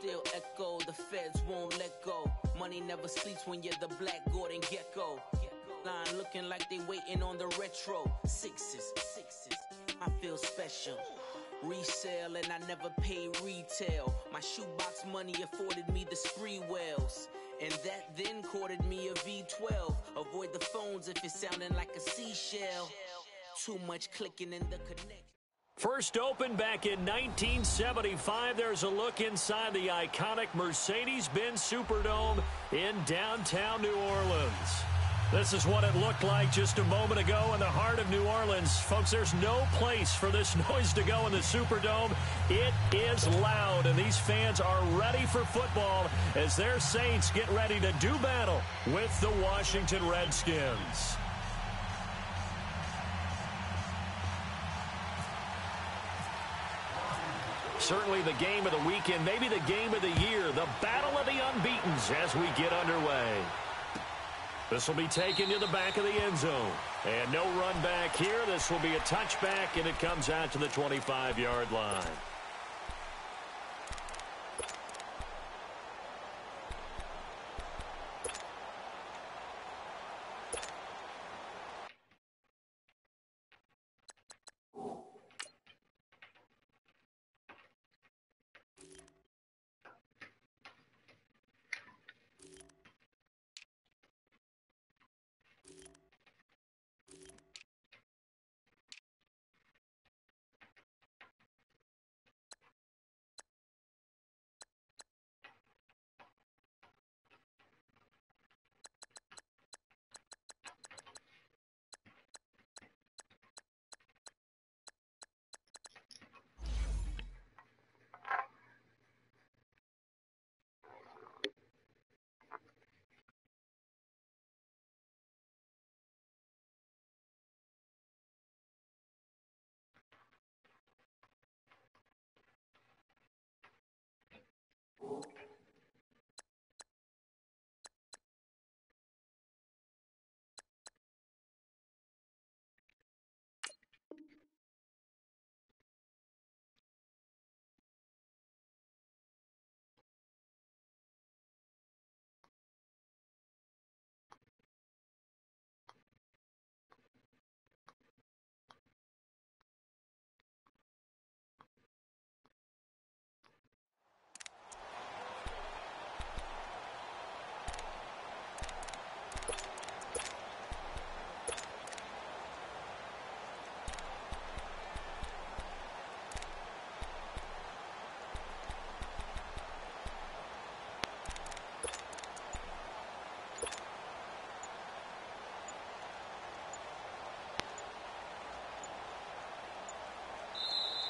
Still echo, the feds won't let go. Money never sleeps when you're the black Gordon Gecko. Line looking like they waiting on the retro. Sixes, I feel special. Resale and I never pay retail. My shoebox money afforded me the spree wells. And that then courted me a V12. Avoid the phones if it's sounding like a seashell. Too much clicking in the connect. First opened back in 1975. There's a look inside the iconic Mercedes-Benz Superdome in downtown New Orleans. This is what it looked like just a moment ago in the heart of New Orleans. Folks, there's no place for this noise to go in the Superdome. It is loud, and these fans are ready for football as their Saints get ready to do battle with the Washington Redskins. Certainly the game of the weekend, maybe the game of the year, the battle of the unbeatens as we get underway. This will be taken to the back of the end zone. And no run back here. This will be a touchback, and it comes out to the 25-yard line.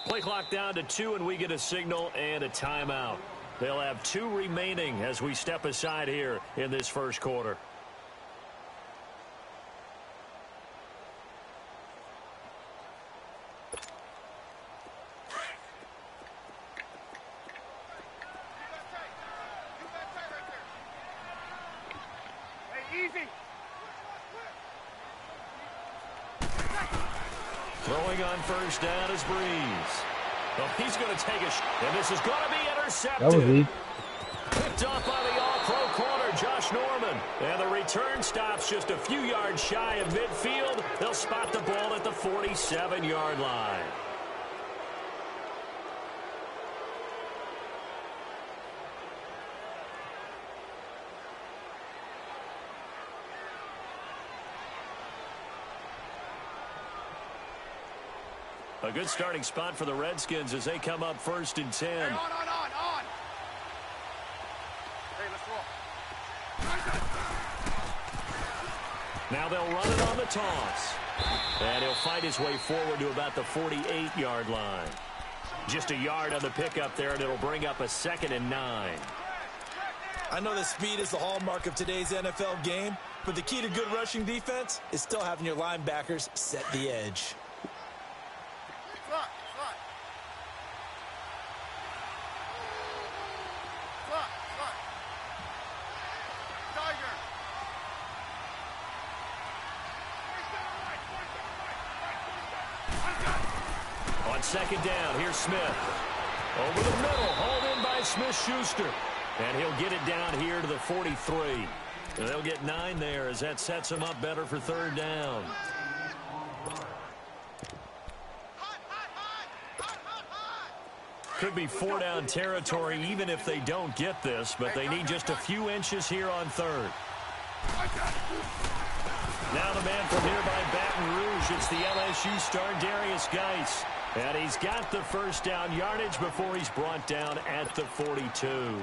Play clock down to 2, and we get a signal and a timeout. They'll have 2 remaining as we step aside here in this first quarter. Throwing on first down is Breeze. Well, he's going to take a shot, and this is going to be intercepted. That was easy. Picked off by the all-pro corner, Josh Norman. And the return stops just a few yards shy of midfield. They'll spot the ball at the 47-yard line. A good starting spot for the Redskins as they come up 1st and 10. Hey, on. Hey, let's roll. Now they'll run it on the toss. And he'll fight his way forward to about the 48-yard line. Just a yard on the pickup there, and it'll bring up a 2nd and 9. I know that speed is the hallmark of today's NFL game, but the key to good rushing defense is still having your linebackers set the edge. On 2nd down, here's Smith. Over the middle, hauled in by by Smith-Schuster. And he'll get it down here to the 43. And they'll get 9 there as that sets them up better for third down. Could be 4-down territory even if they don't get this, but they need just a few inches here on third. Now the man from nearby Baton Rouge, it's the LSU star Darius Geis. And he's got the first down yardage before he's brought down at the 42.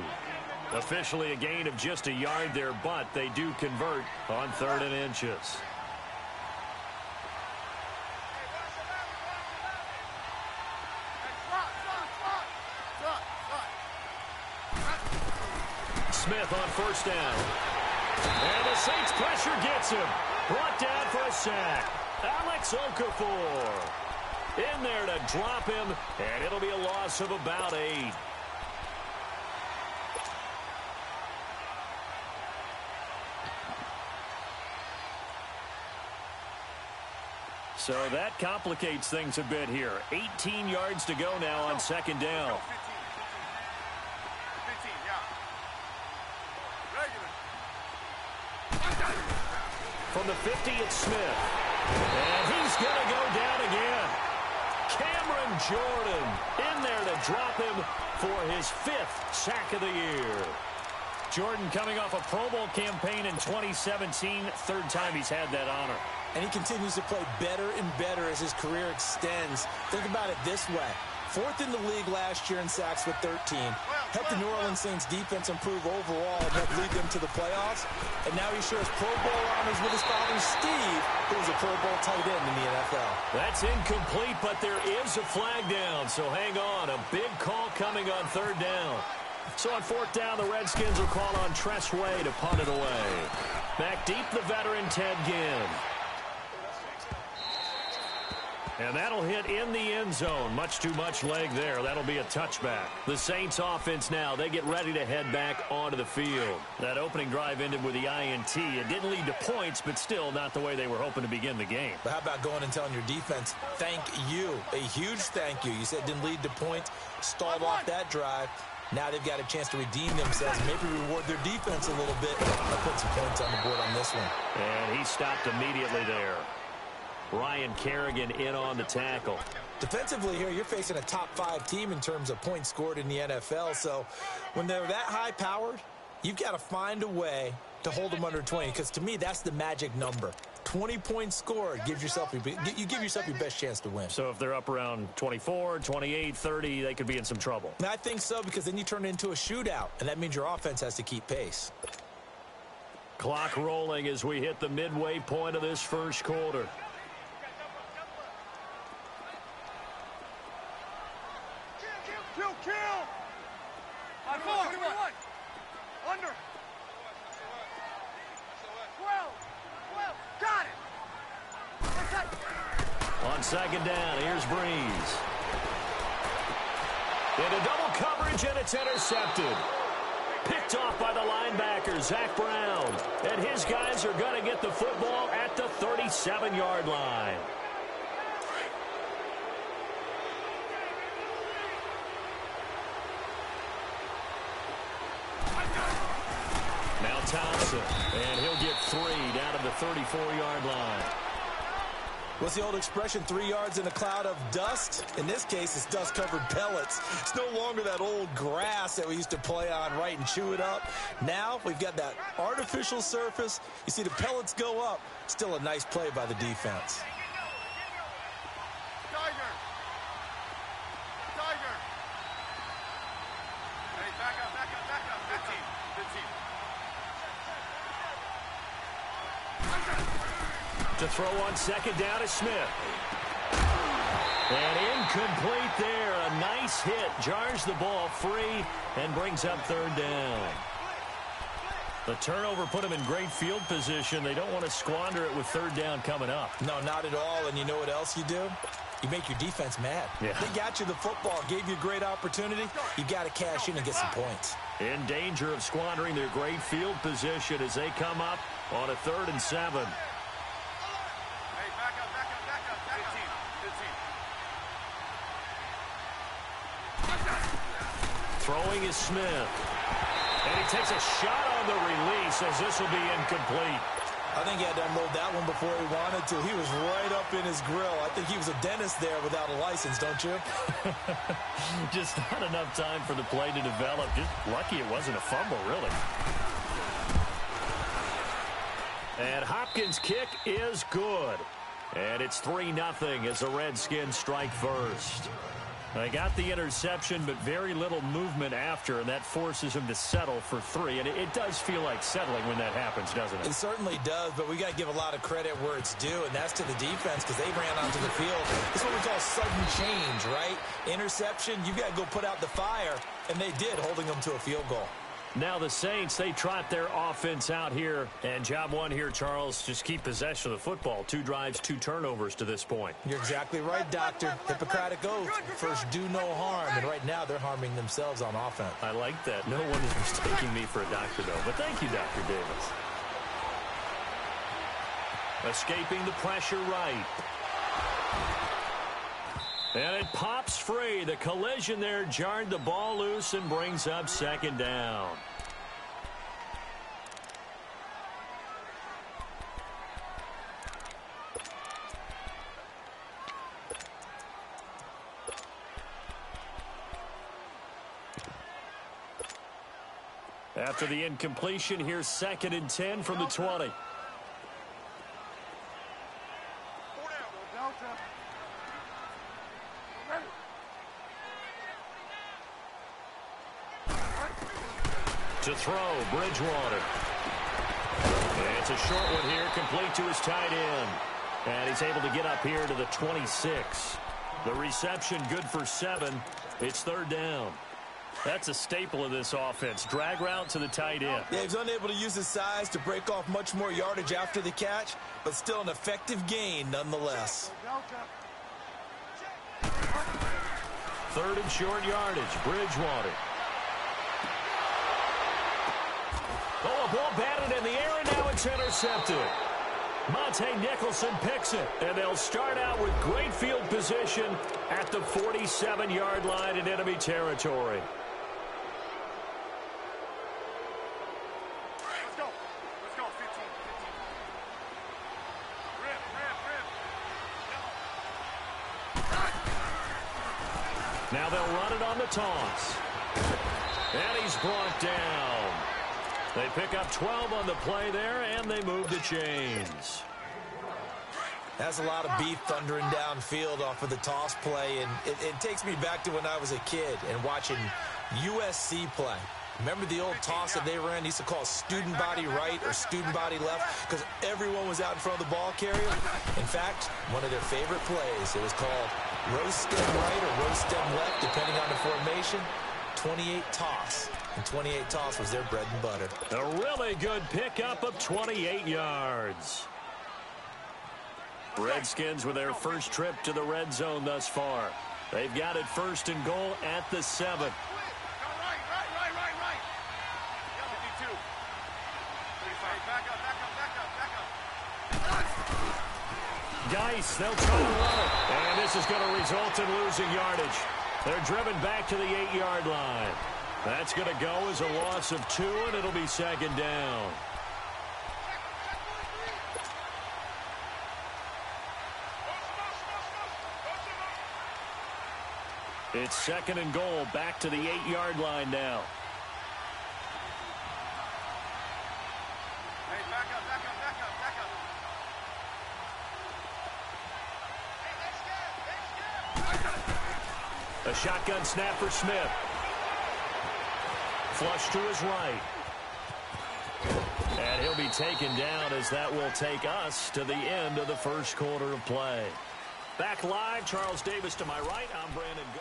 Officially a gain of just a yard there, but they do convert on 3rd and inches. Smith on first down. And the Saints pressure gets him. Brought down for a sack. Alex Okafor in there to drop him, and it'll be a loss of about 8. So that complicates things a bit here. 18 yards to go now on second down. From the 50, it's Smith. And he's going to go down again. Cameron Jordan in there to drop him for his 5th sack of the year. Jordan coming off a Pro Bowl campaign in 2017. 3rd time he's had that honor. And he continues to play better and better as his career extends. Think about it this way. 4th in the league last year in sacks with 13. Helped the New Orleans Saints defense improve overall and helped lead them to the playoffs. And now he shares Pro Bowl honors with his father, Steve, who was a Pro Bowl tight end in the NFL. That's incomplete, but there is a flag down, so hang on. A big call coming on 3rd down. So on 4th down, the Redskins will call on Tress Way to punt it away. Back deep, the veteran Ted Ginn. And that'll hit in the end zone. Much too much leg there. That'll be a touchback. The Saints offense now, they get ready to head back onto the field. That opening drive ended with the INT. It didn't lead to points, but still not the way they were hoping to begin the game. But how about going and telling your defense, thank you. A huge thank you. You said it didn't lead to points, stalled off that drive. Now they've got a chance to redeem themselves, maybe reward their defense a little bit. I'll put some points on the board on this one. And he stopped immediately there. Ryan Kerrigan in on the tackle. Defensively here, you're facing a top 5 team in terms of points scored in the NFL. So when they're that high-powered, you've got to find a way to hold them under 20. Because to me, that's the magic number. 20 points scored gives yourself you give yourself your best chance to win. So if they're up around 24, 28, 30, they could be in some trouble. And I think so, because then you turn it into a shootout, and that means your offense has to keep pace. Clock rolling as we hit the midway point of this first quarter. Kill! On 4, 21. Under. 12. Got it. On second down, here's Breeze. Into double coverage, and it's intercepted. Picked off by the linebacker, Zach Brown. And his guys are going to get the football at the 37-yard line. Now Thompson, and he'll get 3 down to the 34-yard line. What's the old expression, 3 yards in a cloud of dust? In this case, it's dust-covered pellets. It's no longer that old grass that we used to play on, right, and chew it up. Now we've got that artificial surface. You see the pellets go up. Still a nice play by the defense. Tiger. Hey, back up. 15. To throw on second down is Smith. And incomplete there. A nice hit. Jars the ball free and brings up third down. The turnover put them in great field position. They don't want to squander it with third down coming up. No, not at all. And you know what else you do? You make your defense mad. Yeah. They got you the football, gave you a great opportunity. You got to cash in and get some points. In danger of squandering their great field position as they come up on a 3rd and 7. Hey, back up. 15. Throwing is Smith. And he takes a shot on the release as this will be incomplete. I think he had to unload that one before he wanted to. He was right up in his grill. I think he was a dentist there without a license, don't you? Just not enough time for the play to develop. Just lucky it wasn't a fumble, really. And Hopkins' kick is good. And it's 3-0 as the Redskins strike first. They got the interception, but very little movement after, and that forces him to settle for 3. And it does feel like settling when that happens, doesn't it? It certainly does, but we got to give a lot of credit where it's due, and that's to the defense because they ran onto the field. This is what we call sudden change, right? Interception, you've got to go put out the fire, and they did, holding them to a field goal. Now the Saints, they trot their offense out here. And job one here, Charles, just keep possession of the football. 2 drives, 2 turnovers to this point. You're exactly right, Doctor. Hippocratic oath. First, do no harm. And right now, they're harming themselves on offense. I like that. No one is mistaking me for a doctor, though. But thank you, Dr. Davis. Escaping the pressure right. And it pops free. The collision there jarred the ball loose and brings up second down. After the incompletion, here's 2nd and 10 from the 20. To throw, Bridgewater. And it's a short one here, complete to his tight end. And he's able to get up here to the 26. The reception good for 7. It's 3rd down. That's a staple of this offense. Drag route to the tight end. Yeah, he's unable to use his size to break off much more yardage after the catch, but still an effective gain nonetheless. 3rd and short yardage, Bridgewater. Oh, a ball batted in the air, and now it's intercepted. Monte Nicholson picks it, and they'll start out with great field position at the 47-yard line in enemy territory. Let's go. Let's go. 15. Rip. Now they'll run it on the toss. And he's brought down. They pick up 12 on the play there, and they move the chains. That's a lot of beef thundering downfield off of the toss play, and it takes me back to when I was a kid and watching USC play. Remember the old toss that they ran? They used to call student body right or student body left because everyone was out in front of the ball carrier. In fact, one of their favorite plays, it was called roast stem right or roast stem left, depending on the formation. 28 toss. And 28 toss was their bread and butter. A really good pickup of 28 yards. Redskins with their first trip to the red zone thus far. They've got it 1st and goal at the 7. Right. 52. 35. Back up. Geis, they'll try to run it. And this is going to result in losing yardage. They're driven back to the 8-yard line. That's going to go as a loss of 2, and it'll be 2nd down. It's 2nd and goal, back to the 8-yard line now. Hey, back up. A shotgun snap for Smith. Flush to his right. And he'll be taken down as that will take us to the end of the first quarter of play. Back live, Charles Davis to my right. I'm Brandon Go.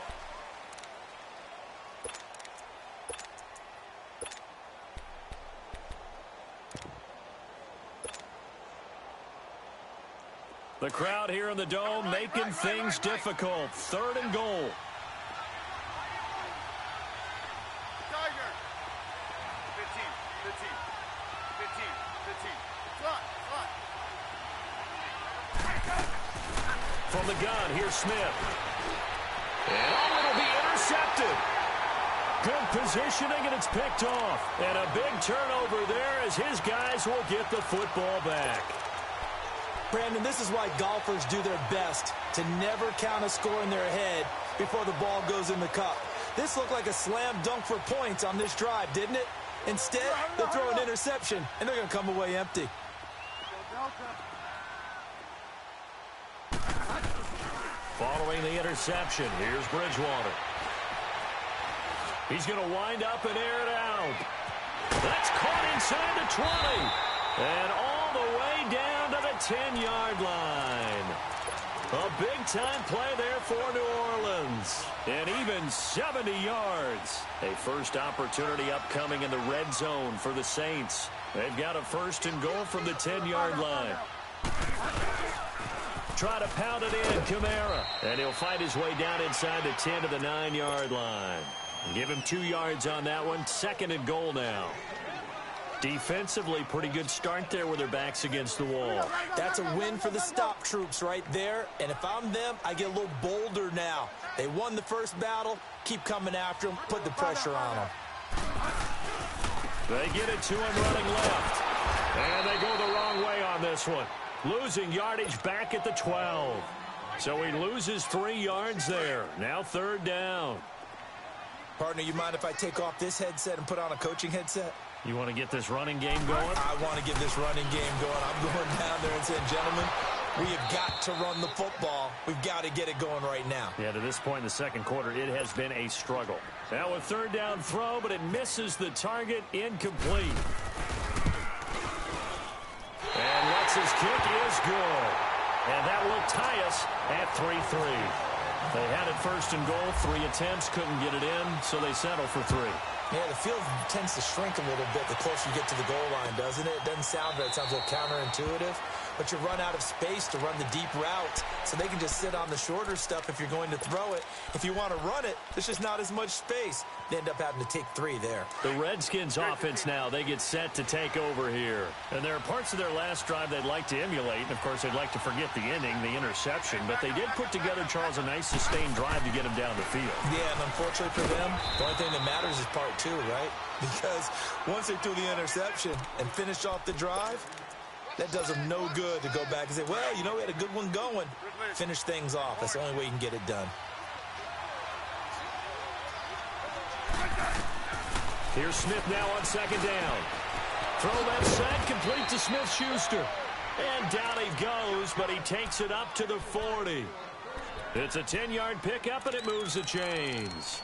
The crowd here in the Dome making things difficult. 3rd and goal. Tiger. 15. Slot. From the gun, here's Smith. And it'll be intercepted. Good positioning, and it's picked off. And a big turnover there as his guys will get the football back. Brandon, this is why golfers do their best to never count a score in their head before the ball goes in the cup. This looked like a slam dunk for points on this drive, didn't it? Instead, they'll throw an interception, and they're going to come away empty. Following the interception, here's Bridgewater. He's going to wind up and air it out. That's caught inside the 20. And all the way down to the 10-yard line. A big-time play there for New Orleans. And even 70 yards. A first opportunity upcoming in the red zone for the Saints. They've got a first and goal from the 10-yard line. Try to pound it in, Kamara. And he'll find his way down inside the 10 to the 9-yard line. Give him 2 yards on that one. Second and goal now. Defensively, pretty good start there with their backs against the wall. That's a win for the stop troops right there. And if I'm them, I get a little bolder now. They won the first battle. Keep coming after them. Put the pressure on them. They get it to him running left. And they go the wrong way on this one. Losing yardage back at the 12. So he loses 3 yards there. Now third down. Partner, you mind if I take off this headset and put on a coaching headset? You want to get this running game going? I want to get this running game going. I'm going down there and saying, gentlemen, we have got to run the football. We've got to get it going right now. Yeah, to this point in the second quarter, it has been a struggle. Now a third down throw, but it misses the target, incomplete. And Lutz's kick is good. And that will tie us at 3-3. They had it first and goal, 3 attempts, couldn't get it in, so they settle for 3. Yeah, the field tends to shrink a little bit the closer you get to the goal line, doesn't it? It doesn't sound right. It sounds a little counterintuitive. But you run out of space to run the deep route, so they can just sit on the shorter stuff if you're going to throw it. If you want to run it, there's just not as much space. They end up having to take 3 there. The Redskins offense now, they get set to take over here. And there are parts of their last drive they'd like to emulate. And, of course, they'd like to forget the ending, the interception. But they did put together, Charles, a nice sustained drive to get them down the field. Yeah, and unfortunately for them, the only thing that matters is part 2, right? Because once they threw the interception and finished off the drive, that does them no good to go back and say, well, you know, we had a good one going. Finish things off. That's the only way you can get it done. Here's Smith now on second down. Throw left side, complete to Smith-Schuster. And down he goes, but he takes it up to the 40. It's a 10-yard pickup, and it moves the chains.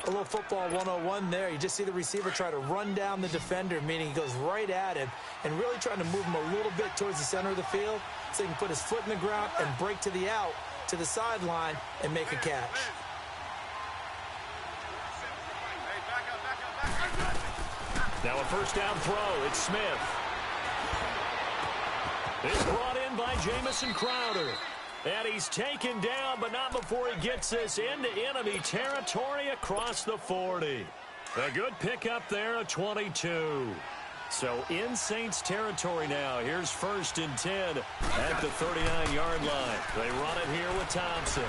A little football 101 there. You just see the receiver try to run down the defender, meaning he goes right at him and really trying to move him a little bit towards the center of the field so he can put his foot in the ground and break to the out, to the sideline, and make a catch. Now a first down throw. It's Smith. It's brought in by Jamison Crowder. And he's taken down, but not before he gets this into enemy territory across the 40. A good pickup there, a 22. So in Saints territory now. Here's first and 10 at the 39-yard line. They run it here with Thompson.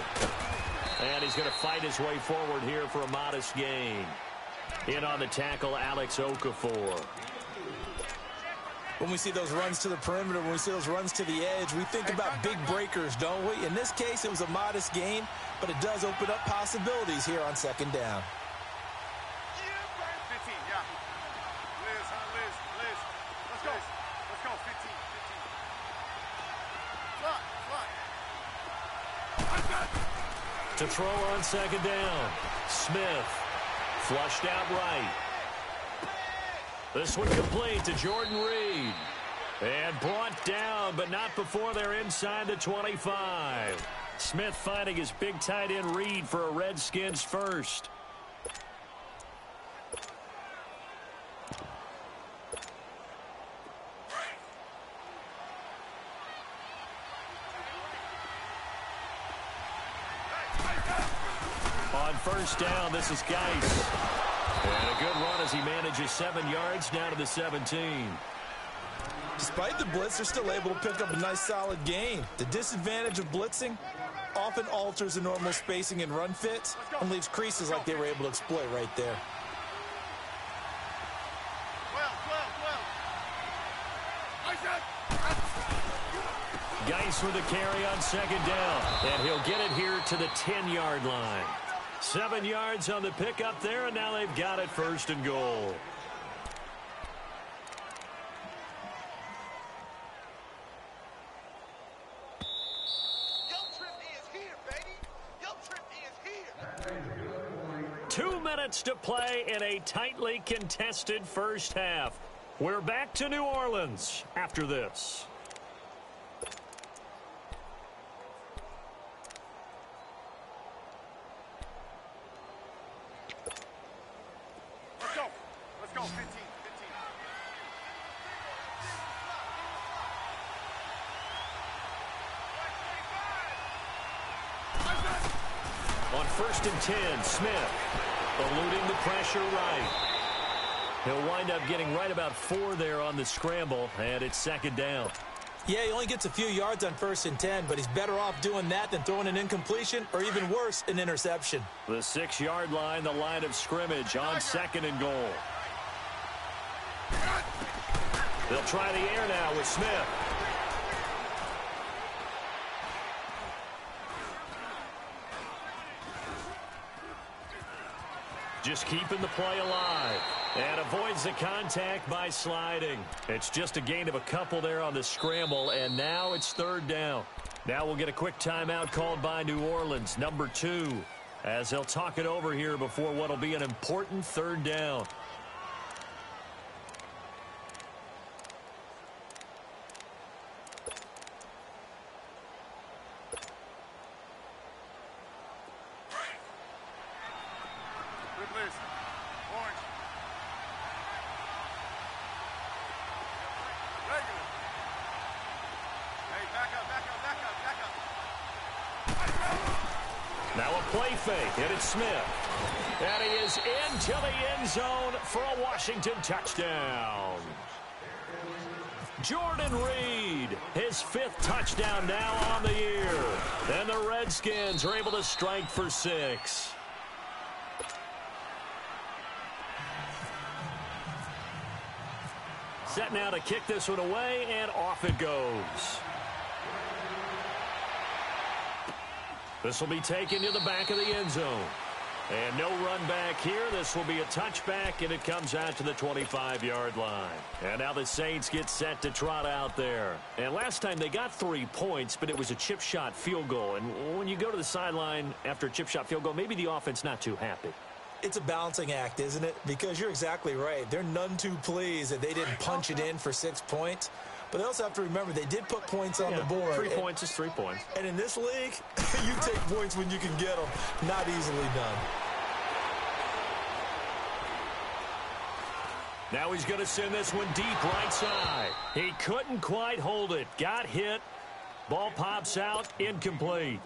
And he's going to fight his way forward here for a modest gain. In on the tackle, Alex Okafor. When we see those runs to the perimeter, when we see those runs to the edge, we think about big breakers, don't we? In this case, it was a modest gain, but it does open up possibilities here on second down. 15, yeah. Liz. Let's go, 15. Fly. To throw on second down. Smith. Flushed out right. This one complete to Jordan Reed. And brought down, but not before they're inside the 25. Smith finding his big tight end Reed for a Redskins first. On first down, this is Geis. And a good run as he manages 7 yards down to the 17. Despite the blitz, they're still able to pick up a nice solid gain. The disadvantage of blitzing, often alters the normal spacing and run fits and leaves creases like they were able to exploit right there. Geis with the carry on second down, and he'll get it here to the 10-yard line. 7 yards on the pickup there, and now they've got it first and goal. Yo Trip is here, baby. Yo Trip is here. 2 minutes to play in a tightly contested first half. We're back to New Orleans after this. Let's go, 15. On first and 10, Smith eluding the pressure right. He'll wind up getting right about 4 there on the scramble, and it's second down. Yeah, he only gets a few yards on first and 10, but he's better off doing that than throwing an incompletion or even worse, an interception. The 6-yard line, the line of scrimmage on second and goal. They'll try the air now with Smith. Just keeping the play alive. And avoids the contact by sliding. It's just a gain of a couple there on the scramble, and now it's third down. Now we'll get a quick timeout called by New Orleans, number 2, as they'll talk it over here before what will be an important third down. Now a play fake, and it's Smith. And he is into the end zone for a Washington touchdown. Jordan Reed, his 5th touchdown now on the year. And the Redskins are able to strike for 6. Set now to kick this one away, and off it goes. This will be taken to the back of the end zone. And no run back here. This will be a touchback, and it comes out to the 25-yard line. And now the Saints get set to trot out there. And last time they got 3 points, but it was a chip shot field goal. And when you go to the sideline after a chip shot field goal, maybe the offense not too happy. It's a balancing act, isn't it? Because you're exactly right. They're none too pleased that they didn't punch it in for 6 points. But they also have to remember they did put points on the board. 3 points is 3 points. And in this league, you take points when you can get them. Not easily done. Now he's going to send this one deep right side. He couldn't quite hold it. Got hit. Ball pops out. Incomplete.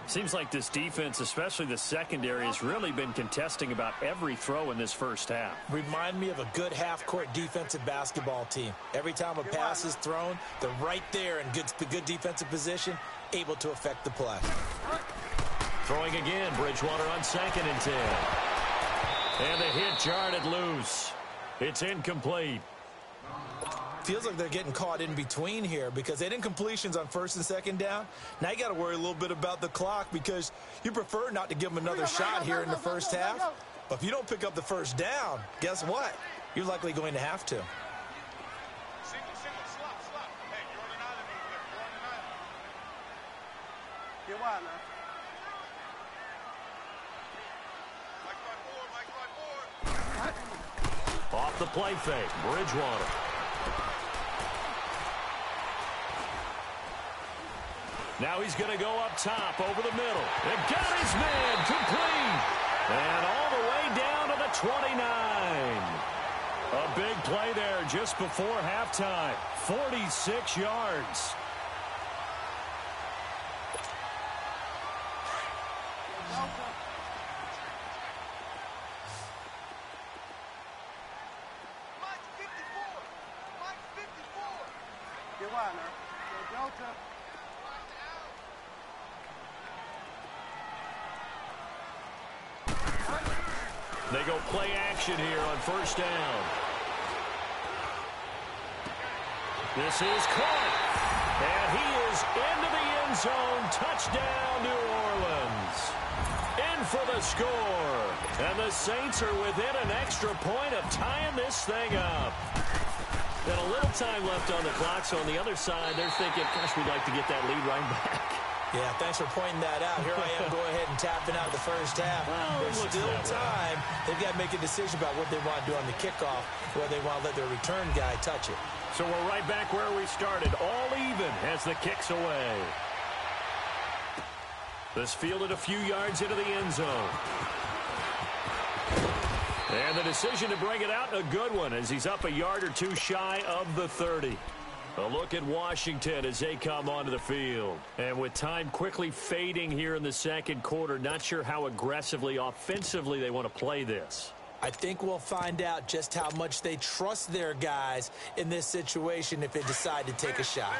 Seems like this defense, especially the secondary, has really been contesting about every throw in this first half. Remind me of a good half-court defensive basketball team. Every time a pass is thrown, they're right there in good defensive position, able to affect the play. Throwing again, Bridgewater on second and 10. And the hit jarred it loose. It's incomplete. Feels like they're getting caught in between here because they didn't completions on first and second down. Now you got to worry a little bit about the clock because you prefer not to give them another shot here in the first half. But if you don't pick up the first down, guess what? You're likely going to have to. Single, slot. Hey, you're on an island over there. You're on an island. Get wide now. Mike 5-4. Off the play fake, Bridgewater. Now he's going to go up top over the middle. And got his man complete. And all the way down to the 29. A big play there just before halftime. 46 yards. Mike 54. Get wide now. Go Delta. They go play action here on first down. This is caught. And he is into the end zone. Touchdown, New Orleans. In for the score. And the Saints are within an extra point of tying this thing up. And a little time left on the clock, so on the other side, they're thinking, gosh, we'd like to get that lead right back. Yeah, thanks for pointing that out. Here I am, go ahead and tapping out the first half. Well, there's still time. They've got to make a decision about what they want to do on the kickoff, whether they want to let their return guy touch it. So we're right back where we started, all even as the kick's away. This fielded a few yards into the end zone. And the decision to bring it out, a good one, as he's up a yard or two shy of the 30. A look at Washington as they come onto the field. And with time quickly fading here in the second quarter, not sure how aggressively, offensively they want to play this. I think we'll find out just how much they trust their guys in this situation if they decide to take a shot.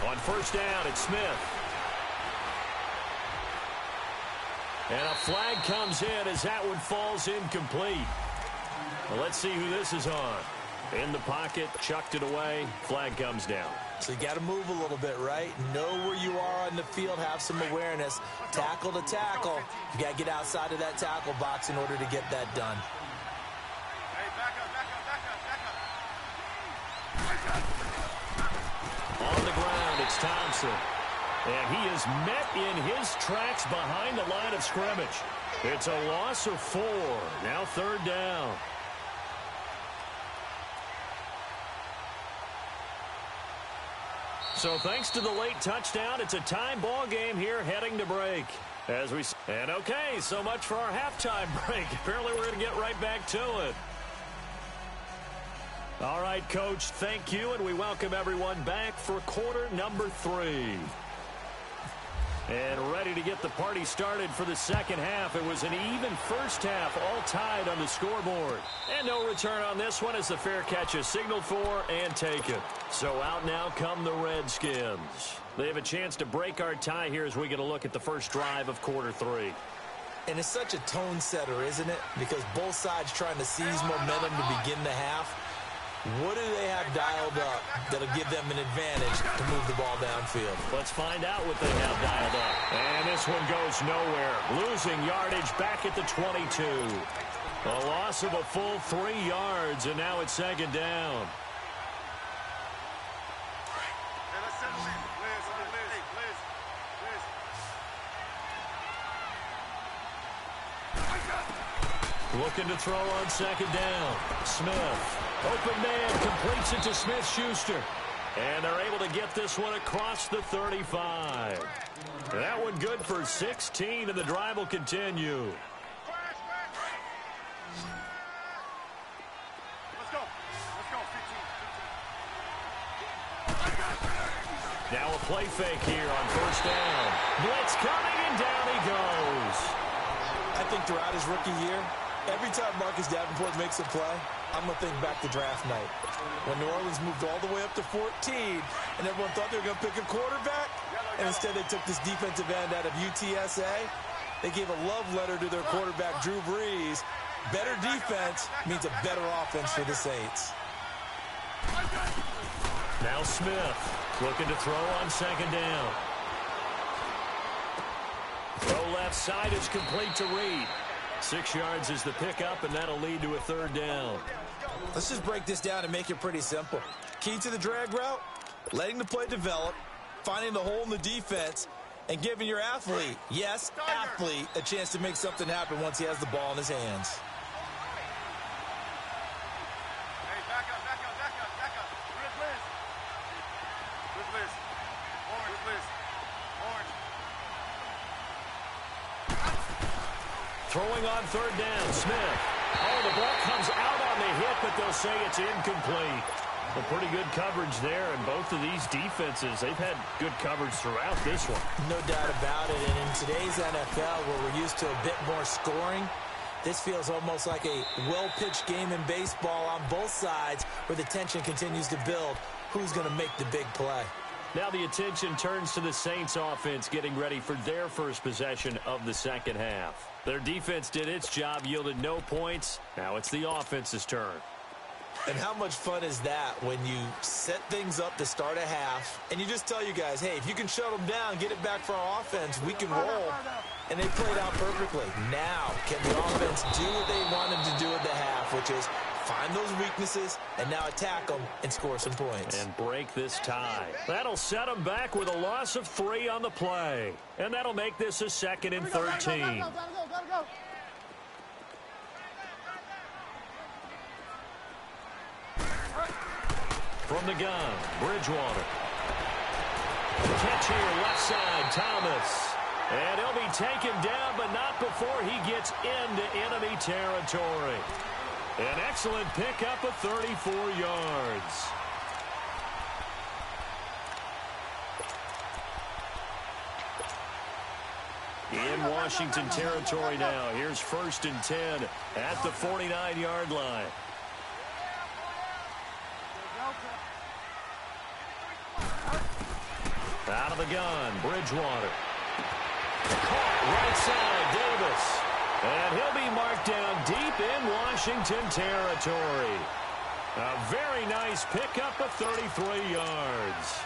On first down, it's Smith. And a flag comes in as that one falls incomplete. Well, let's see who this is on. In the pocket, chucked it away, flag comes down. So you got to move a little bit, right? Know where you are on the field, have some awareness. Tackle to tackle. You got to get outside of that tackle box in order to get that done. Hey, back up, back up, back up, back up. On the ground, it's Thompson. And he is met in his tracks behind the line of scrimmage. It's a loss of 4. Now third down. So thanks to the late touchdown, it's a tie ball game here heading to break. And okay, so much for our halftime break. Apparently we're going to get right back to it. All right, Coach, thank you, and we welcome everyone back for quarter number 3. And ready to get the party started for the second half. It was an even first half, all tied on the scoreboard. And no return on this one as the fair catch is signaled for and taken. So out now come the Redskins. They have a chance to break our tie here as we get a look at the first drive of quarter 3. And it's such a tone setter, isn't it? Because both sides trying to seize momentum to begin the half. What do they have dialed up that'll give them an advantage to move the ball downfield? Let's find out what they have dialed up. And this one goes nowhere. Losing yardage back at the 22. A loss of a full 3 yards, and now it's second down. Hey, let's settle in. Liz. Looking to throw on second down. Smith. Open man completes it to Smith-Schuster. And they're able to get this one across the 35. That one good for 16, and the drive will continue. Let's go. 15. Now a play fake here on first down. Blitz coming, and down he goes. I think throughout his rookie year, every time Marcus Davenport makes a play, I'm going to think back to draft night when New Orleans moved all the way up to 14, and everyone thought they were going to pick a quarterback, and instead they took this defensive end out of UTSA. They gave a love letter to their quarterback, Drew Brees. Better defense means a better offense for the Saints. Now Smith looking to throw on second down. Throw left side is complete to Reed. 6 yards is the pickup, and that'll lead to a third down. Let's just break this down and make it pretty simple. Key to the drag route, letting the play develop, finding the hole in the defense, and giving your athlete, yes, athlete, a chance to make something happen once he has the ball in his hands. Hey, back up. Liz. Orange. Throwing on third down, Smith. Oh, the ball comes out on the hit, but they'll say it's incomplete. Well, pretty good coverage there, and both of these defenses, they've had good coverage throughout this one. No doubt about it, and in today's NFL, where we're used to a bit more scoring, this feels almost like a well-pitched game in baseball on both sides where the tension continues to build. Who's going to make the big play? Now the attention turns to the Saints offense getting ready for their first possession of the second half. Their defense did its job, yielded no points. Now it's the offense's turn. And how much fun is that when you set things up to start a half and you just tell you guys, hey, if you can shut them down, get it back for our offense, we can roll. And they played out perfectly. Now, can the offense do what they wanted to do at the half, which is find those weaknesses and now attack them and score some points. And break this tie. That'll set them back with a loss of 3 on the play. And that'll make this a 2nd and 13. From the gun, Bridgewater. Catch here, left side, Thomas. And he'll be taken down, but not before he gets into enemy territory. An excellent pickup of 34 yards. In Washington territory now. Here's 1st and 10 at the 49-yard line. Out of the gun, Bridgewater. Caught right side, Davis. And he'll be marked down deep in Washington territory. A very nice pickup of 33 yards.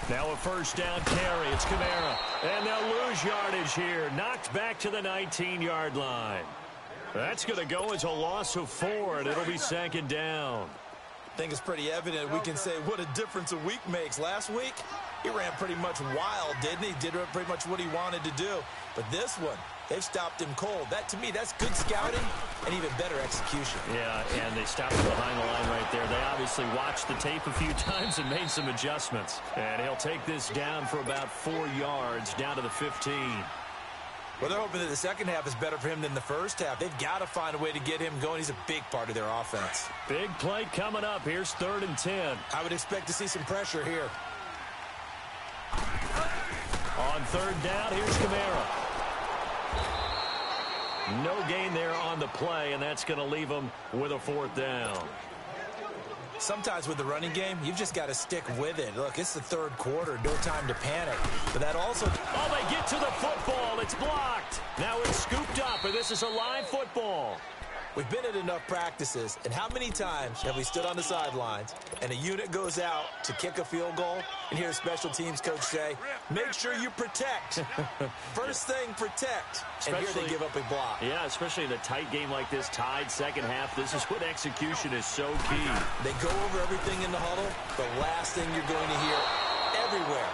Now a 1st down carry. It's Kamara. And they'll lose yardage here. Knocked back to the 19-yard line. That's going to go as a loss of 4, and it'll be 2nd down. I think it's pretty evident we can say what a difference a week makes. Last week, he ran pretty much wild, didn't he? Did pretty much what he wanted to do. But this one, they've stopped him cold. That, to me, that's good scouting and even better execution. Yeah, and they stopped him behind the line right there. They obviously watched the tape a few times and made some adjustments. And he'll take this down for about 4 yards, down to the 15. Well, they're hoping that the second half is better for him than the first half. They've got to find a way to get him going. He's a big part of their offense. Big play coming up. Here's 3rd and 10. I would expect to see some pressure here. On 3rd down, here's Kamara. No gain there on the play, and that's going to leave him with a 4th down. Sometimes with the running game, you've just got to stick with it. Look, it's the 3rd quarter, no time to panic. But that also... Oh, they get to the football. It's blocked. Now it's scooped up, and this is a live football. We've been at enough practices, and how many times have we stood on the sidelines and a unit goes out to kick a field goal and hear a special teams coach say, make sure you protect. First thing, protect. And here they give up a block. Yeah, especially in a tight game like this, tied second half. This is when execution is so key. They go over everything in the huddle. The last thing you're going to hear everywhere,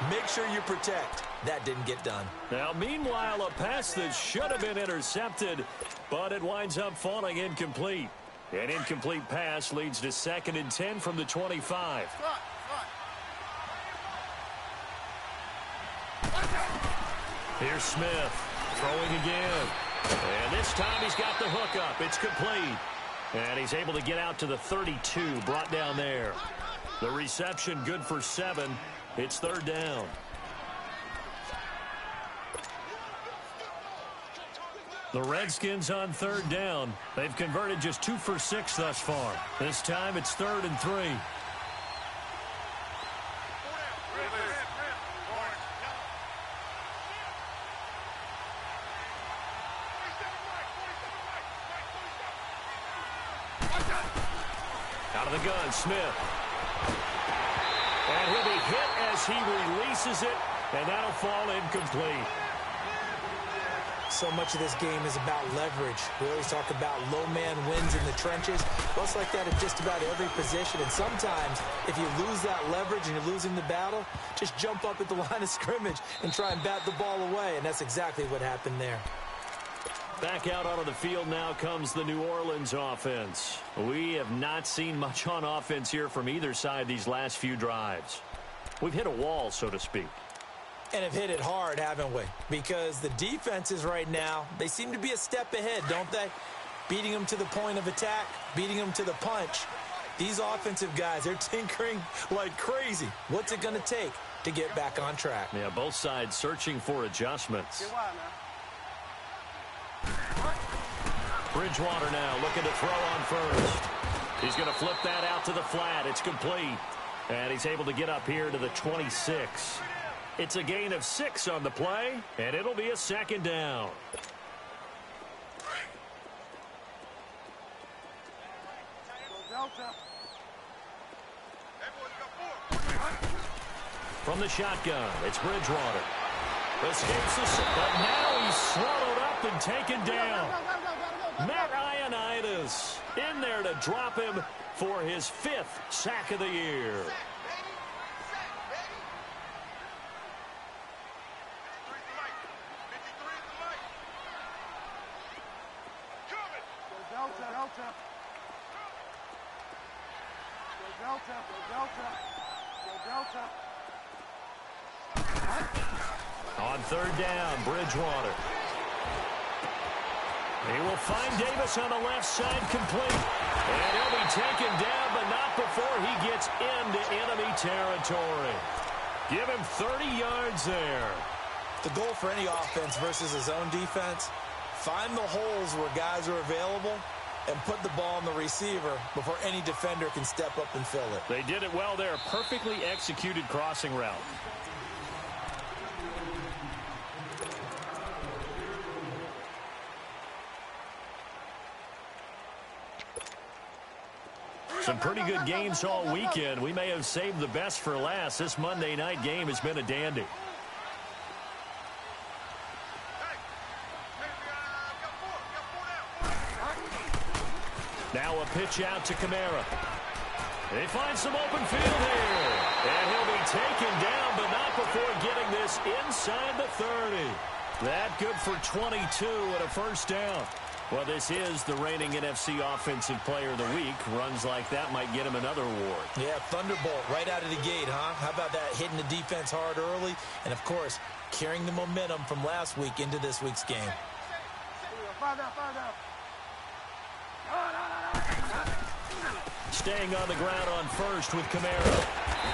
make sure you protect. That didn't get done. Now, meanwhile, a pass that should have been intercepted, but it winds up falling incomplete. An incomplete pass leads to 2nd and 10 from the 25. Here's Smith throwing again. And this time he's got the hook up. It's complete. And he's able to get out to the 32, brought down there. The reception good for 7. It's 3rd down. The Redskins on 3rd down. They've converted just 2 for 6 thus far. This time it's 3rd and 3. Out of the gun, Smith. And he'll be hit as he releases it, and that'll fall incomplete. so much of this game is about leverage. We always talk about low man wins in the trenches. Well, it's like that at just about every position. And sometimes, if you lose that leverage and you're losing the battle, just jump up at the line of scrimmage and try and bat the ball away. And that's exactly what happened there. Back out onto the field now comes the New Orleans offense. We have not seen much on offense here from either side these last few drives. We've hit a wall, so to speak. And have hit it hard, haven't we? Because the defenses right now, they seem to be a step ahead, don't they? Beating them to the point of attack, beating them to the punch. These offensive guys, they're tinkering like crazy. What's it going to take to get back on track? Yeah, both sides searching for adjustments. Bridgewater now looking to throw on first. He's going to flip that out to the flat. It's complete. And he's able to get up here to the 26. It's a gain of 6 on the play, and it'll be a second down. From the shotgun, it's Bridgewater. Escapes the, but now he's swallowed up and taken down. Matt Ioannidis in there to drop him for his 5th sack of the year. On third down, Bridgewater. He will find Davis on the left side, complete. And he'll be taken down, but not before he gets into enemy territory. Give him 30 yards there. The goal for any offense versus a zone defense, find the holes where guys are available and put the ball on the receiver before any defender can step up and fill it. They did it well there. Perfectly executed crossing route. Some pretty good games all weekend. We may have saved the best for last. This Monday night game has been a dandy. Now a pitch out to Kamara. They find some open field here. And he'll be taken down, but not before getting this inside the 30. That good for 22 and a first down. Well, this is the reigning NFC Offensive Player of the Week. Runs like that might get him another award. Yeah, Thunderbolt right out of the gate, huh? How about that? Hitting the defense hard early. And, of course, carrying the momentum from last week into this week's game. Staying on the ground on first with Kamara.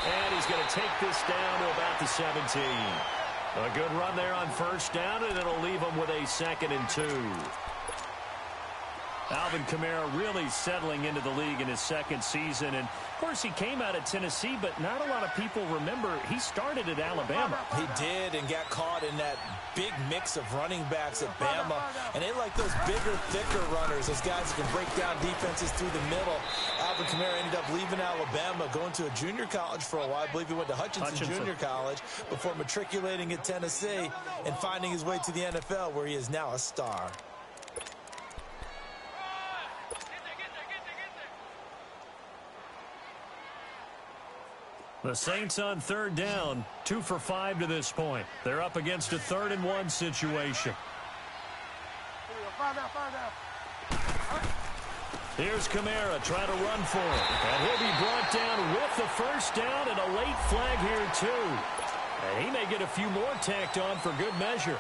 And he's going to take this down to about the 17. A good run there on first down, and it'll leave him with a 2nd and 2. Alvin Kamara really settling into the league in his 2nd season. And, of course, he came out of Tennessee, but not a lot of people remember he started at Alabama. He did and got caught in that big mix of running backs at Bama. And they like those bigger, thicker runners, those guys who can break down defenses through the middle. Alvin Kamara ended up leaving Alabama, going to a junior college for a while. I believe he went to Hutchinson Junior College before matriculating at Tennessee and finding his way to the NFL, where he is now a star. The Saints on third down, 2 for 5 to this point. They're up against a 3rd and 1 situation. Here's Kamara trying to run for it. And he'll be brought down with the first down and a late flag here too. And he may get a few more tacked on for good measure.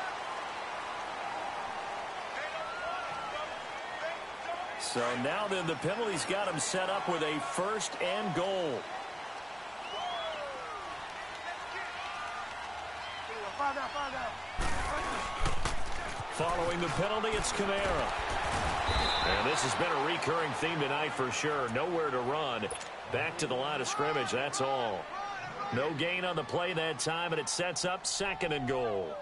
So now then the penalty's got him set up with a 1st and goal. Following the penalty, it's Kamara. And this has been a recurring theme tonight for sure. Nowhere to run. Back to the line of scrimmage, that's all. No gain on the play that time, and it sets up 2nd and goal.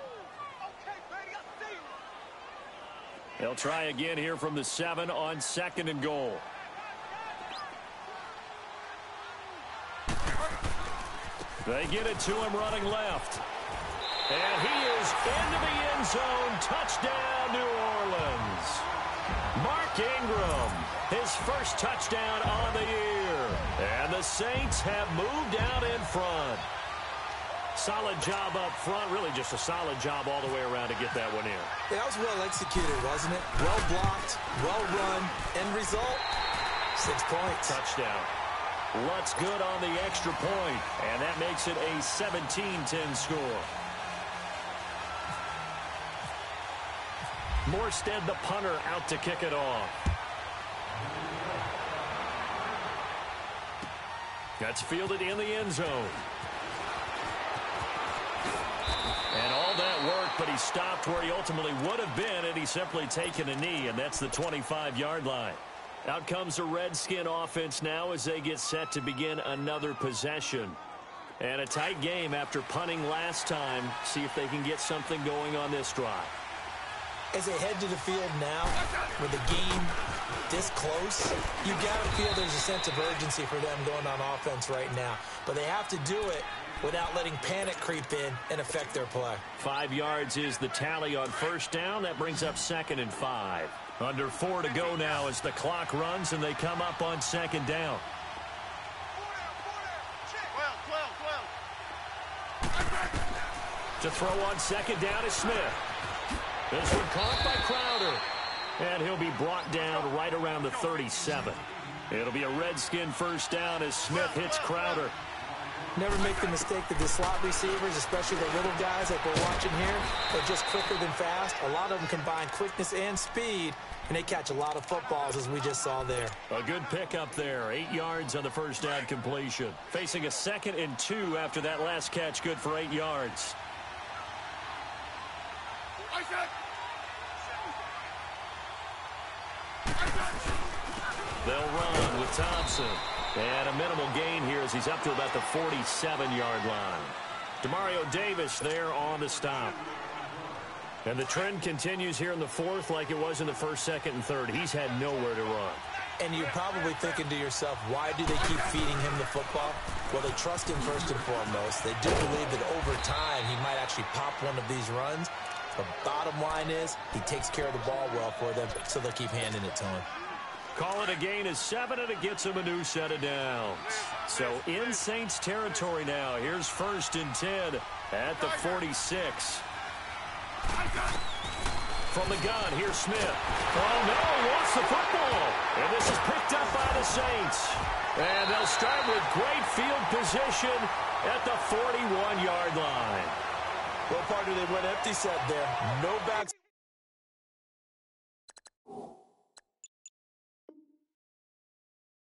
They'll try again here from the 7 on 2nd and goal. They get it to him running left. And he is into the end zone. Touchdown, New Orleans. Mark Ingram, his first touchdown on the year. And the Saints have moved out in front. Solid job up front. Really just a solid job all the way around to get that one in. Yeah, that was well executed, wasn't it? Well blocked, well run. End result, 6 points. Touchdown. Lutz good on the extra point, and that makes it a 17-10 score. Morstead, the punter, out to kick it off. That's fielded in the end zone. And all that work, but he stopped where he ultimately would have been, and he's simply taken a knee, and that's the 25-yard line. Out comes the Redskin offense now as they get set to begin another possession. And a tight game after punting last time. See if they can get something going on this drive. As they head to the field now, with the game this close, you got to feel there's a sense of urgency for them going on offense right now. But they have to do it without letting panic creep in and affect their play. 5 yards is the tally on first down. That brings up 2nd and 5. Under 4 to go now as the clock runs and they come up on 2nd down. To throw on 2nd down is Smith. This one caught by Crowder. And he'll be brought down right around the 37. It'll be a Redskin first down as Smith hits Crowder. Never make the mistake that the slot receivers, especially the little guys like we're watching here, are just quicker than fast. A lot of them combine quickness and speed, and they catch a lot of footballs, as we just saw there. A good pickup there. 8 yards on the first down completion. Facing a 2nd and 2 after that last catch, good for 8 yards. They'll run with Thompson. And a minimal gain here as he's up to about the 47-yard line. Demario Davis there on the stop. And the trend continues here in the 4th like it was in the 1st, 2nd, and 3rd. He's had nowhere to run. And you're probably thinking to yourself, why do they keep feeding him the football? Well, they trust him first and foremost. They do believe that over time he might actually pop one of these runs. The bottom line is he takes care of the ball well for them, so they'll keep handing it to him. Call it a gain of 7, and it gets him a new set of downs. So in Saints territory now. Here's 1st and 10 at the 46. From the gun, here's Smith. Oh, no, lost the football. And this is picked up by the Saints. And they'll start with great field position at the 41-yard line. What part do they went empty set there? No backs.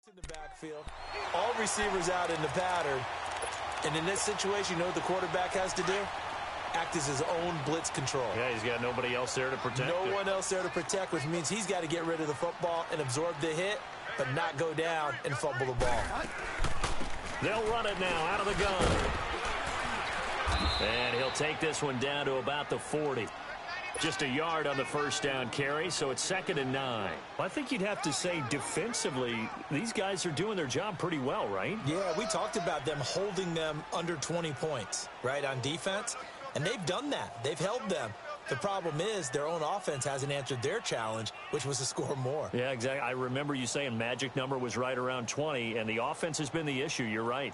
In the backfield. All receivers out in the pattern. And in this situation, you know what the quarterback has to do? Act as his own blitz control. Yeah, he's got nobody else there to protect. No one else there to protect, which means he's got to get rid of the football and absorb the hit, but not go down and fumble the ball. They'll run it now out of the gun. And he'll take this one down to about the 40. Just a yard on the first down carry, so it's 2nd and 9. Well, I think you'd have to say defensively, these guys are doing their job pretty well, right? Yeah, we talked about them holding them under 20 points, right, on defense. And they've done that. They've held them. The problem is their own offense hasn't answered their challenge, which was to score more. Yeah, exactly. I remember you saying magic number was right around 20, and the offense has been the issue. You're right.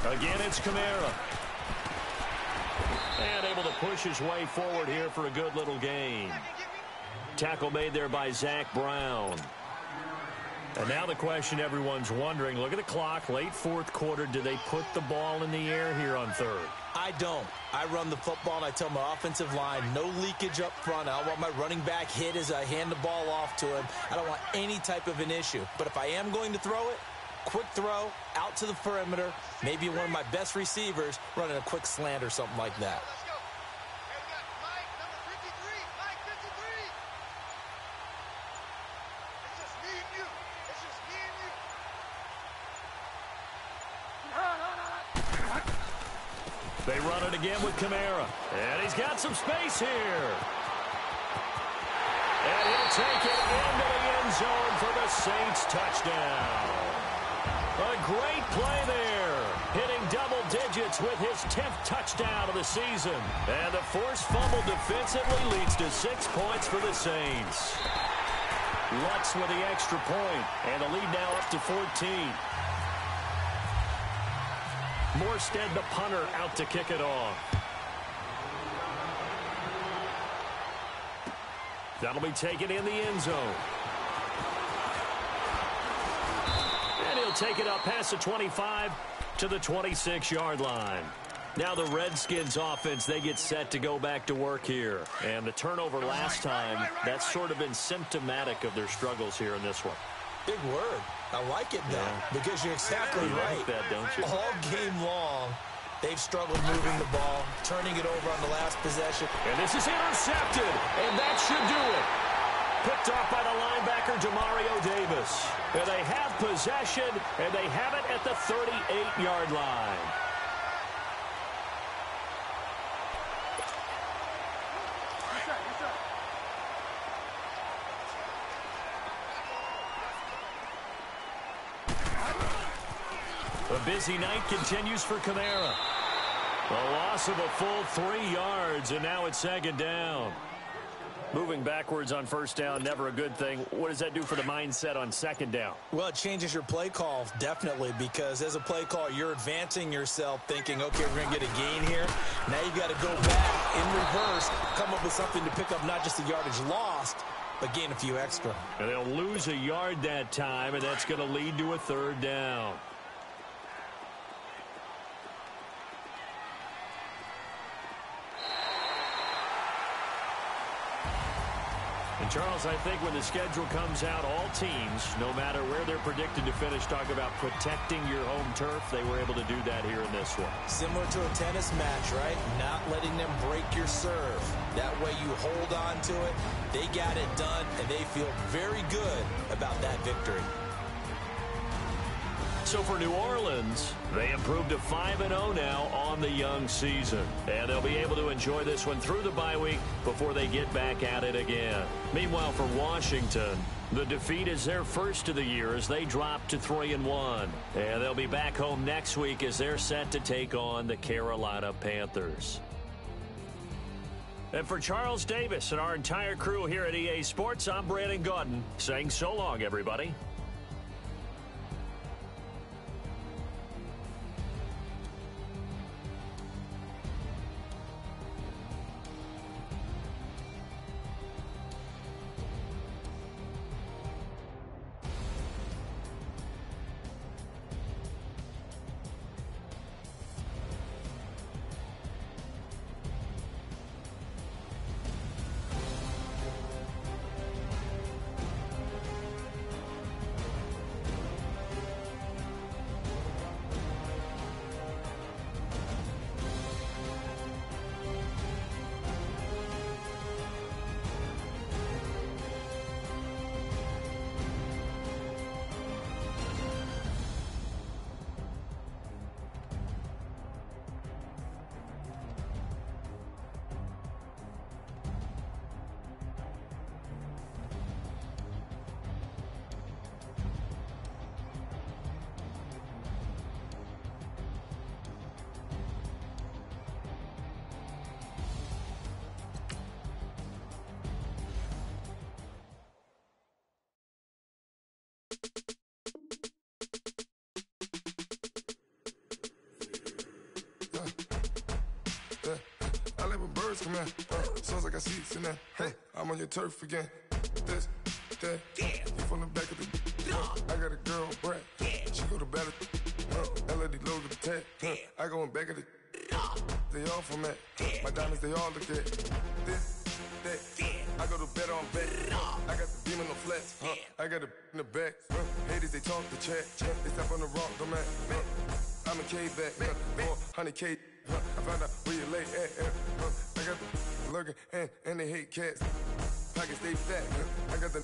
Again, it's Kamara. And able to push his way forward here for a good little gain. Tackle made there by Zach Brown. And now the question everyone's wondering, look at the clock, late 4th quarter, do they put the ball in the air here on 3rd? I don't. I run the football, and I tell my offensive line, no leakage up front. I don't want my running back hit as I hand the ball off to him. I don't want any type of an issue. But if I am going to throw it, quick throw, out to the perimeter, maybe one of my best receivers running a quick slant or something like that. They run it again with Kamara. And he's got some space here. And he'll take it into the end zone for the Saints touchdown. A great play there. Hitting double digits with his 10th touchdown of the season. And the forced fumble defensively leads to 6 points for the Saints. Lutz with the extra point. And the lead now up to 14. Morstead, the punter, out to kick it off. That'll be taken in the end zone. And he'll take it up past the 25 to the 26-yard line. Now the Redskins offense, they get set to go back to work here. And the turnover last time, that's sort of been symptomatic of their struggles here in this one. Big word. I like it, though, because you're exactly right. Like that, don't you? All game long, they've struggled moving the ball, turning it over on the last possession. And this is intercepted, and that should do it. Picked off by the linebacker, Demario Davis. And they have possession, and they have it at the 38-yard line. A busy night continues for Kamara. A loss of a full 3 yards, and now it's second down. Moving backwards on first down, never a good thing. What does that do for the mindset on second down? Well, it changes your play call, definitely, because as a play call, you're advancing yourself thinking, okay, we're going to get a gain here. Now you got to go back in reverse, come up with something to pick up not just the yardage lost, but gain a few extra. And they'll lose a yard that time, and that's going to lead to a third down. And, Charles, I think when the schedule comes out, all teams, no matter where they're predicted to finish, talk about protecting your home turf. They were able to do that here in this one. Similar to a tennis match, right? Not letting them break your serve. That way you hold on to it. They got it done, and they feel very good about that victory. So for New Orleans, they improved to 5-0 now on the young season. And they'll be able to enjoy this one through the bye week before they get back at it again. Meanwhile, for Washington, the defeat is their first of the year as they drop to 3-1. And they'll be back home next week as they're set to take on the Carolina Panthers. And for Charles Davis and our entire crew here at EA Sports, I'm Brandon Gaudin saying so long, everybody. I let my birds come in. Sounds like I see seats in there. I'm on your turf again. This, that, you from the back of the. I got a girl, Brad. She go to battle. LED logo the tag. I go in back of the. They all from that. My diamonds, they all look at. This, that. I go to bed on bed. I got the beam in the flats. I got it in the back. Haters, they talk the chat. They step on the rock, don't man. I'm a K-back. 400K. I found out where you lay at. I got the lurking and they hate cats. Pockets stay fat. I got the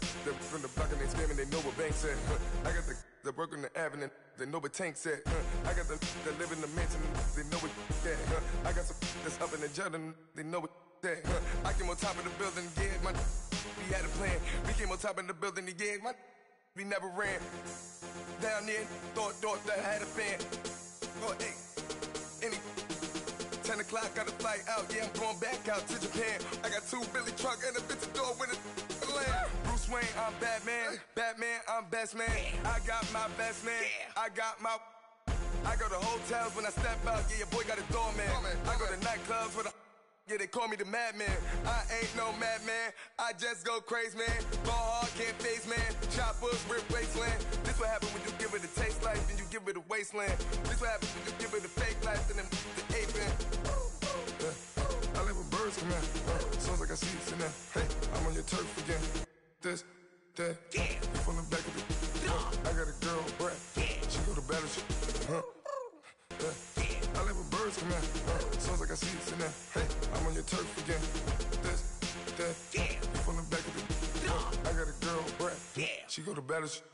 from the block and they screaming, they know what banks at. I got the work on the avenue, they know what tanks at. I got the live in the mansion, they know what at. I got niggas up in the judging, they know what they say. I came on top of the building, yeah, my we had a plan. We came on top of the building, yeah, my we never ran. Down there, thought that I had a fan. Oh, hey, any 10 o'clock, got a flight out, yeah, I'm going back out to Japan. I got 2 Billy truck and a bitch door with a land. Bruce Wayne, I'm Batman. Batman, I'm best man. I got my best man. I go to hotels when I step out, yeah, your boy got a doorman. I go to nightclubs with a yeah, they call me the madman. I ain't no madman, I just go crazy, man. Ball hard, can't face, man. Choppers, rip wasteland. This what happens when you give it a taste life and you give it a wasteland. This what happens when you give it a fake life and then the ape in. I live with birds come out. Sounds like I see it in there. Hey, I'm on your turf again. This, that, you from the back of the I got a girl, Brad. She go to battleship. I live with birds come out. Sounds like I see it in there. Hey, I'm on your turf again. This, that, you from the back of the I got a girl, Brad. She go to battleship.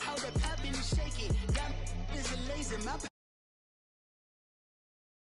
How the poppin' and shaking, got is a laser, my